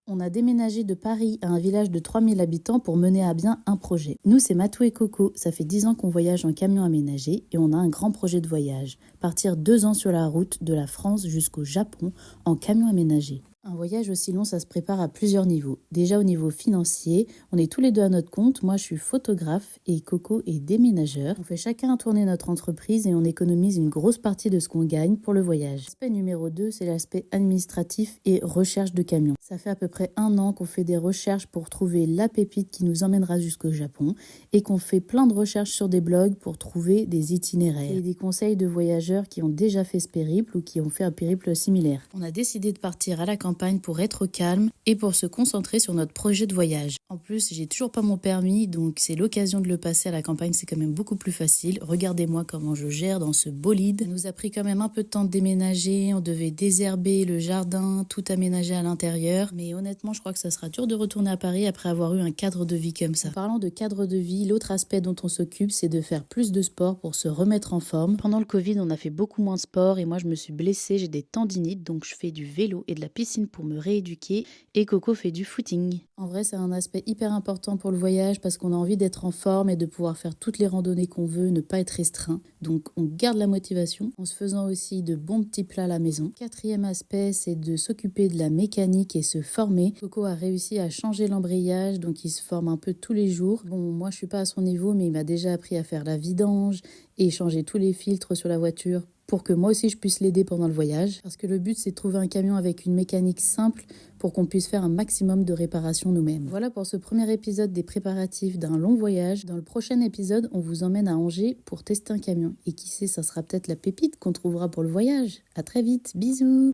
On a déménagé de Paris à un village de 3000 habitants pour mener à bien un projet. Nous, c'est Matou et Coco. Ça fait 10 ans qu'on voyage en camion aménagé et on a un grand projet de voyage. Partir 2 ans sur la route de la France jusqu'au Japon en camion aménagé. Un voyage aussi long, ça se prépare à plusieurs niveaux. Déjà au niveau financier, on est tous les deux à notre compte. Moi, je suis photographe et Coco est déménageur. On fait chacun tourner notre entreprise et on économise une grosse partie de ce qu'on gagne pour le voyage. L'aspect numéro 2, c'est l'aspect administratif et recherche de camions. Ça fait à peu près 1 an qu'on fait des recherches pour trouver la pépite qui nous emmènera jusqu'au Japon et qu'on fait plein de recherches sur des blogs pour trouver des itinéraires et des conseils de voyageurs qui ont déjà fait ce périple ou qui ont fait un périple similaire. On a décidé de partir à la campagne pour être au calme et pour se concentrer sur notre projet de voyage. En plus, j'ai toujours pas mon permis, donc c'est l'occasion de le passer à la campagne, c'est quand même beaucoup plus facile. Regardez-moi comment je gère dans ce bolide. Ça nous a pris quand même un peu de temps de déménager, on devait désherber le jardin, tout aménager à l'intérieur, mais honnêtement, je crois que ça sera dur de retourner à Paris après avoir eu un cadre de vie comme ça. En parlant de cadre de vie, l'autre aspect dont on s'occupe, c'est de faire plus de sport pour se remettre en forme. Pendant le Covid, on a fait beaucoup moins de sport et moi, je me suis blessée, j'ai des tendinites, donc je fais du vélo et de la piscine pour me rééduquer et Coco fait du footing. En vrai, c'est un aspect hyper important pour le voyage parce qu'on a envie d'être en forme et de pouvoir faire toutes les randonnées qu'on veut, ne pas être restreint. Donc, on garde la motivation en se faisant aussi de bons petits plats à la maison. 4e aspect, c'est de s'occuper de la mécanique et se former. Coco a réussi à changer l'embrayage, donc il se forme un peu tous les jours. Bon, moi, je suis pas à son niveau, mais il m'a déjà appris à faire la vidange et changer tous les filtres sur la voiture pour que moi aussi je puisse l'aider pendant le voyage. Parce que le but, c'est de trouver un camion avec une mécanique simple pour qu'on puisse faire un maximum de réparations nous-mêmes. Voilà pour ce premier épisode des préparatifs d'un long voyage. Dans le prochain épisode, on vous emmène à Angers pour tester un camion. Et qui sait, ça sera peut-être la pépite qu'on trouvera pour le voyage. À très vite, bisous!